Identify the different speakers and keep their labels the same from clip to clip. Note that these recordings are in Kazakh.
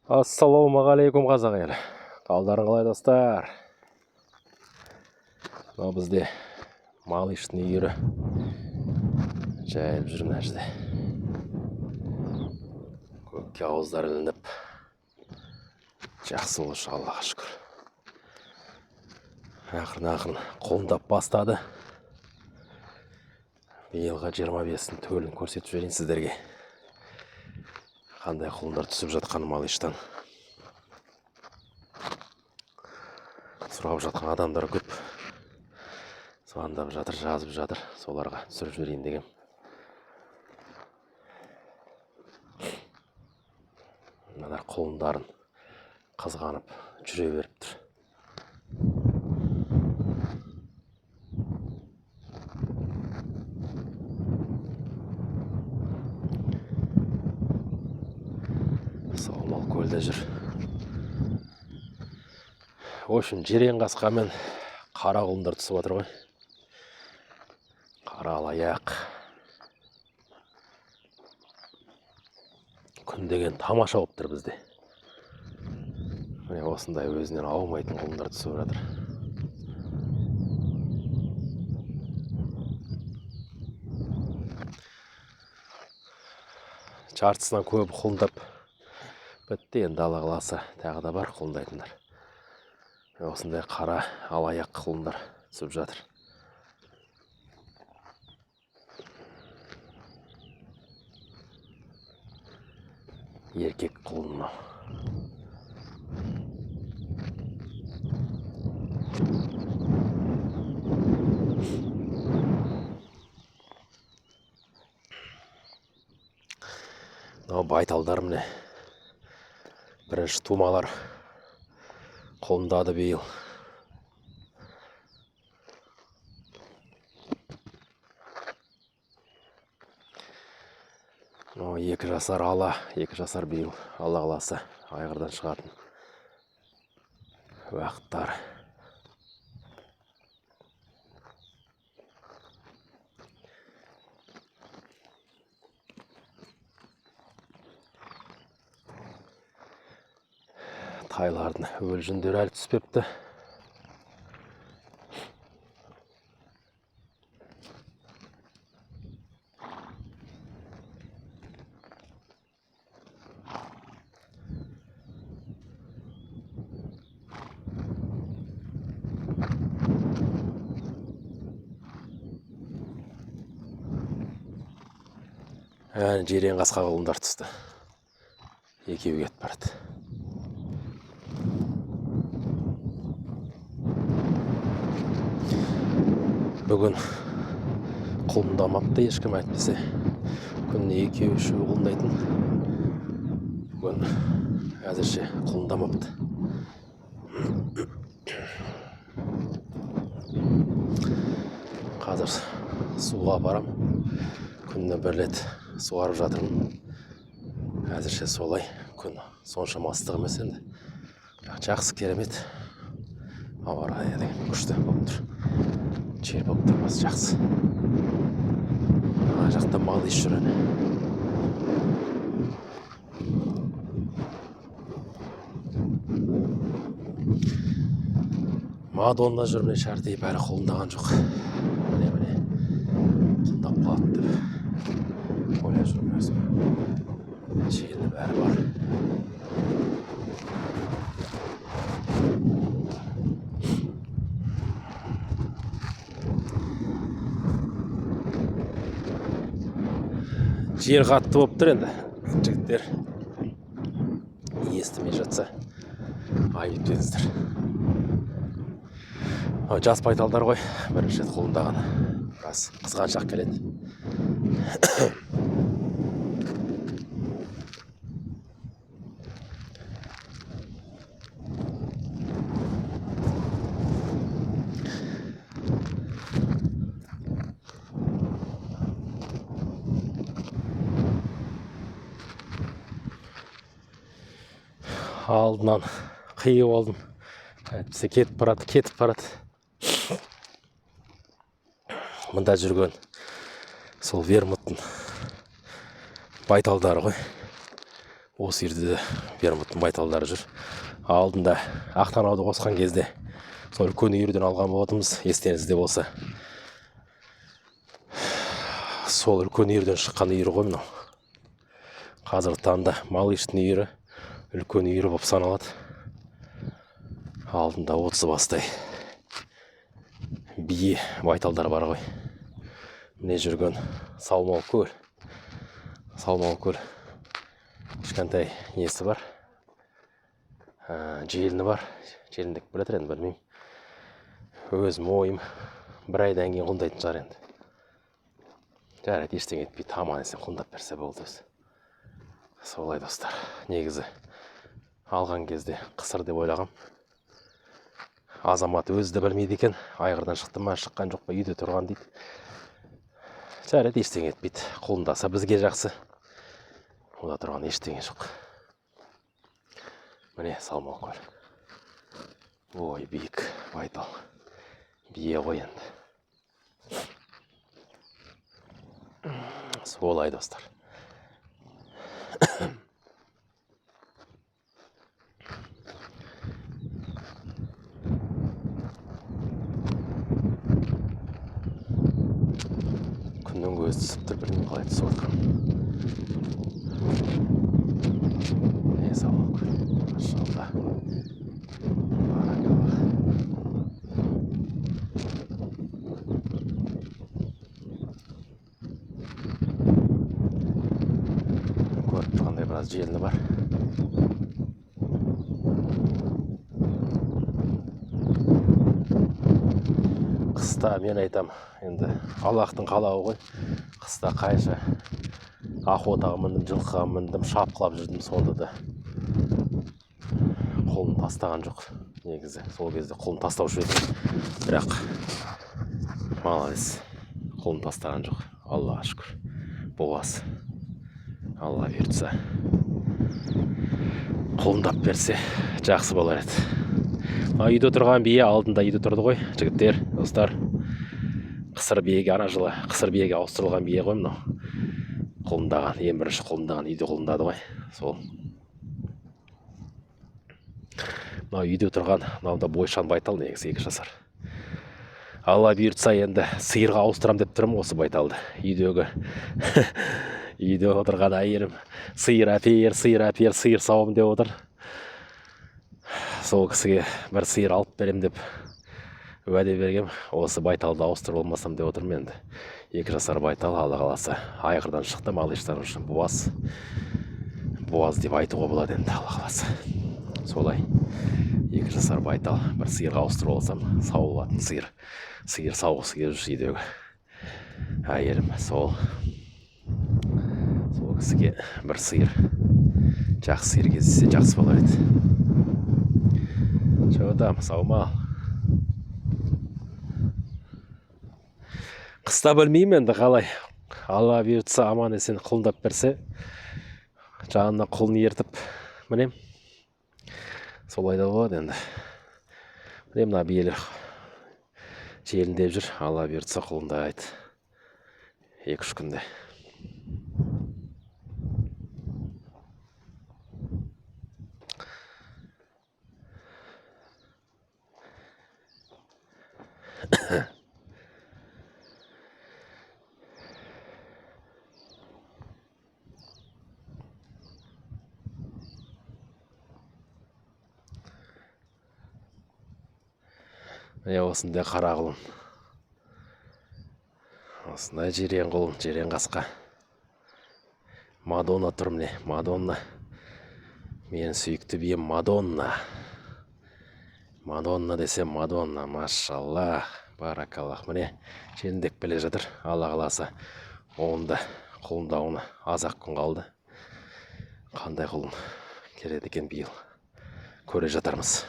Speaker 1: Ассалаумағалейкум қазақ елі. Қалдарың қалай достар? Мынау бізде малыштың үйірі жайылып жүр мына жерде. Көкке ауыздар ілініп жақсы болушы, Аллаға шүкір. Ақырын қолындап бастады. Биылға 25-ін төлін көрсетіп жіберейін сіздерге. Қандай құлындар түсіп жатқан малыштан. Сұрап жатқан адамдар көп. Звондап жатыр, жазып жатыр. Соларға түсіріп жіберейін деген. Мыналар құлындарын қызғанып жүре беріп тұр. Саумал көлде жүр. В общем, жирен қасқа мен қара құлындар түсіп отыр ғой. Қара алаяқ. Күн деген тамаша болып тұр бізде. Міне осындай өзінен аумайтын құлындар түсіп жатыр. Жартысынан көп құлындап бітті, енді Алла қаласа тағы да бар құлындайтындар. Осындай қара алаяқ құлындар түсіп жатыр. Еркек құлын. Байталдар міне бірінші тумалар құлындады биыл. Екі жасар ала, 2 жасар биыл. Алла қаласа айғырдан шығатын уақыттар. Тайлардың өл жүндері әлі түспепті. Жирен қасқа құлындар түсті. Екеуі кетіп барады. Бүгін құлындамапты ешкім, әйтпесе күніне 2-3 құлындайтын. Бүгін әзірше құлындамапты. Қазір суға барам. Күніне 1 рет суарып жатырмын. Әзірше солай. Күн сонша мастық емес енді. Жақсы, керемет. Ауа райы деген күшті болып тұр. Жер болып тұрмас, жақсы. Ана жақта мал еш жүр әне. Мадонна жүр, міне шәрдей бәрі құлындаған жоқ. Міне құлындап қалады деп ойлап жүрмін өзім. Желі бәрі бар. Жер қатты болып тұр енді. Жігіттер естімей жатса айып етпеңіздер. Жас байталдар ғой, бірінші рет құлындаған. Біраз қызғаншақ келеді. Алдынан қиып алдым. Әйтпесе кетіп барады. Мында жүрген сол вермуттың байталдары ғой. Осы жерде Бермуттың байталдары жүр. Алдында Ақтанауды қосқан кезде сол үлкен үйірден алған болатынбыз, естеріңізде болса. Сол үлкен үйірден шыққан үйір ғой мынау. Қазіргі таңда Малыштың үйірі үлкен үйірі болып саналады. Алдында 30 бастай бие байталдар бар ғой. Міне жүрген Салмау көл. Кішкентай несі бар, желіні бар, желіндік білетір енді білмеймін. Өзім ойым бір айдан кейін құндайтын шығар енді. Жарайды, ештеңе етпейді, аман есен құндап берсе болды өзі. Солай достар, негізі алған кезде қысыр деп ойлағам. Азамат өзі де білмейді екен, айғырдан шықты ма, шыққан жоқ па, үйде тұрған дейді. Жарайды, ештеңе етпейді, құлындаса бізге жақсы. Ода тұрған ештеңе жоқ. Міне Салмау көл. Ой, биік байтал. Бие ғой енді. Солай достар. Күннің көзі түсіп тұр, білмеймін қалай түсіп отқан. Салмау көл. Машалла. Баракалла. Көріп тұрғандай біраз желіні бар. Қыста мен айтам, енді Аллахтың қалауы ғой. Қыста қайша охотаға міндім, жылқыға міндім, шапқылап жүрдім, сонда да қолын тастаған жоқ. Негізі сол кезде қолын тастаушы едім, бірақ молодец, қолын тастаған жоқ. Аллаға шүкір. Боласы. Алла бұйыртса, қолындап берсе жақсы болар еді. Үйде тұрған бие алдында үйде тұрды ғой, жігіттер, достар. Қысыр биеге, ана жылы қысыр биеге ауыстырылған бие ғой мынау. Құлындаған, ең бірінші құлындаған, үйде құлындады ғой. Сол. Мынау үйде тұрған, мынау да бойшан байтал, негізі 2 жасар. Алла бұйыртса енді сиырға ауыстырам деп тұрмын осы байталды. Үйдегі үйде отырған әйелім сиыр әпер, сиыр сауым деп отыр. Сол кісіге бір сиыр алып берем деп уәде бергем. Осы байталды ауыстырып болмасам деп отырмын енді. 2 жасар байтал, Алла қаласа. Айғырдан шықты, малыштар үшін буаз деп айтуға болады енді, Алла қаласа. Солай 2 жасар байтал, бір сиырға ауыстырып болсам, сауылатын сиыр сауғысы келіп жүр үйдегі әйелім. Сол кісіге бір сиыр, жақсы сиыр кездессе жақсы болар еді. Çoğudam, саумал. Қыста білмеймін енді қалай. Алла бұйыртса аман есен құлындап берсе, жанына құлын ертіп, мінем. Солай да болады енді. Міне мына биелер желіндеп жүр. Алла бұйыртса құлындайды. 2-3 күнде. Міне осындай қара құлын. Осындай жирен құлын, жирен қасқа. Мадонна тұр міне, Мадонна. Менің сүйікті бием Мадонна. Мадонна десем Мадонна, машалла, баракаллах. Міне желіндеп келе жатыр, Алла қаласа. Онда құлындауына аз-ақ күн қалды. Қандай құлын келеді екен биыл, көре жатармыз.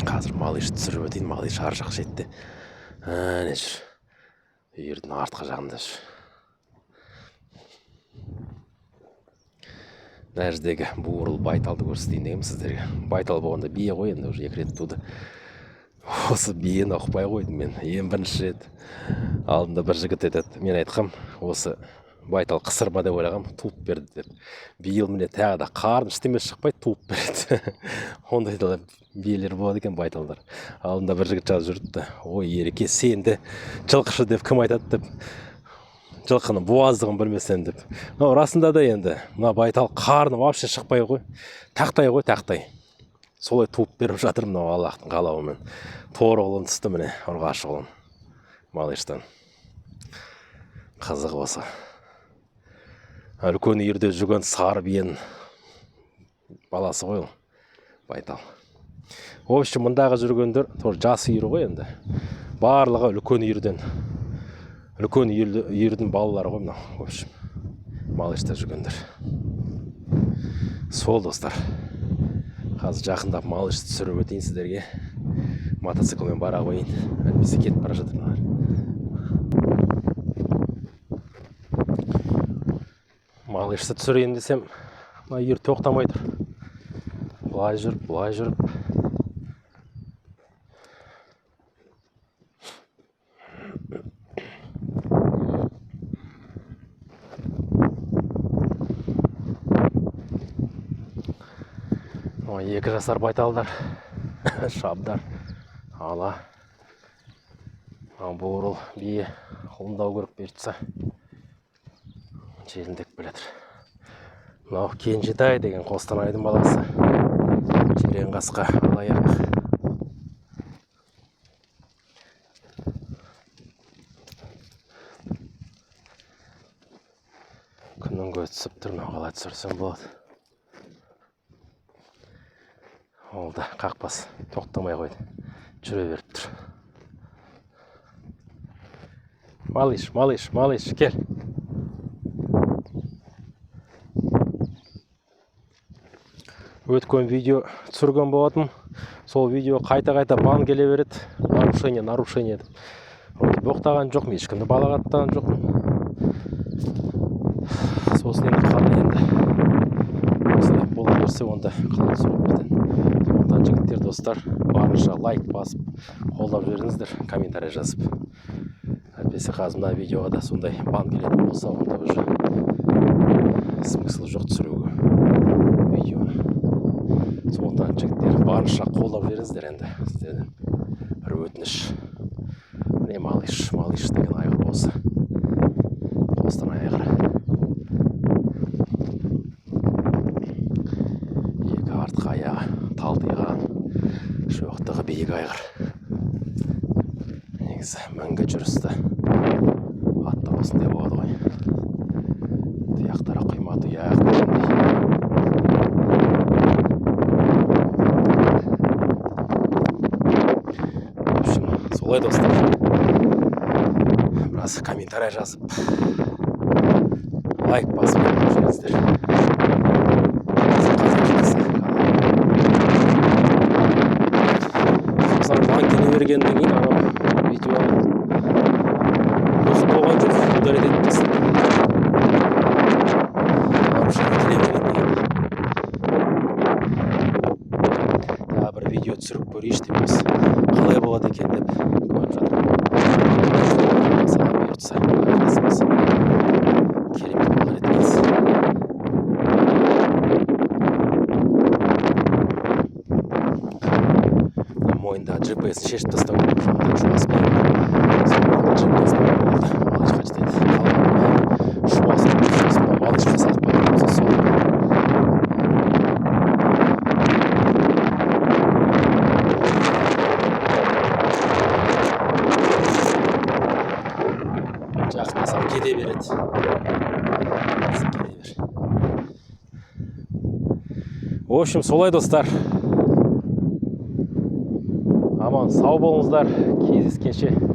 Speaker 1: Қазір малыш түсіріп өтейін, малыш ар жақ жетті. Не жүр, үйірдің артқы жағында жүр. Мына жердегі буырыл байталды көрсетейін дегенмін сіздерге. Байтал болғанда бие ғой, енді уже 2 рет туды. Осы биені ұқпай қойдым мен. Ең бірінші рет алдында бір жігіт айтады. Мен айтқам, осы байтал қысыр ма деп ойлағам, туып берді деп. Биыл міне тағы да қарын ештеме шықпай туып береді. Ондай да биелер болады екен байталдар. Алдында бір жігіт жазып жүрді. Ой, Ереке, сенді жылқышы деп кім айтады деп. Жылқының буаздығын білмесем деп. Расында да енді мына байтал қарны вообще шықпай ғой. Тақтай ғой, тақтай. Солай туып беріп жатыр мынау Аллахтың қалауымен. Торы ұлын түсті міне, ұрғашы ұлын. Малыштан. Қызық осы. Үлкен үйірде жүрген сары биенің баласы ғой ол. Байтал. В общем, мұндағы жүргендер жас үйір ғой енді. Барлығы үлкен үйірден. Үлкен үйірдің балалары ғой мынау. В общем, малышта жүргендер. Сол достар. Қазір жақындап малышты түсіріп өтейін сіздерге. Мотоциклмен бара қойын. Әлбесе кетіп бара жатыр. Малышты түсірейін десем, үйір тоқтамай тұр. Бұлай жүріп, бұлай жүріп. Екі жасар байталдар, шабдар, ала, буырыл, бие, құлындау көріп берітса, желіндек білетір. Мынау Кенжетай деген Қостанайдың баласы, Черен қасқа алаяқ. Күннің көзі түсіп тұр, мынау қалай түсірсем болады. Ол да қақпас, тоқтамай қойды. Жүре беріп тұр. Малыш, малыш, малыш, кел. Өткен видео түсірген болатын. Сол видео қайта-қайта бан келе береді. Нарушение деп. Боқтаған жоқ, ешкімді балағаттаған жоқ. Сосын енді қалай енді. Осылай болып көрсе, онда қалай түсіріп берді. Ондан жігіттер достар, барынша лайк басып, қолдап жіберіңіздер, комментарий жазып. Әйтпесе қазір мына видеоға да сондай бан келетін болса, онда уже смысл жоқ түсіруге видеоны. Сондықтан жігіттер барынша қолдап жіберіңіздер енді. Сіздерден бір өтініш. Міне малыш деген айғыр осы. Қостанай айғыры. Екі артқы аяғы талтиған, шоқтығы биік айғыр. Негізі мінгі жүрісті аттар осындай болады ғой. Тұяқтары құйма тұяқ дегендей. В общем, солай достар. Біраз комментарий жазып, лайк басып жүріңіздер. Бергеннен кейін анау видео бұзып болған жоқ, удалить етіп тастадым. Нарушение келе бергеннен кейін бір видео түсіріп көрейінші деп осы қалай болады екен деп көріп жатырмын. Саған бұйыртса, жазылмаса керемет болар еді негізі. Мойында GPS шешіп тастау керек. Жұмас бар. Сонда GPS бар болды. Малыш қач дейді. Шумасын малышқа салып қойғанымызда сол. Жақындасам кете береді. В общем, солай достар. Аман сау болыңыздар, кездескенше.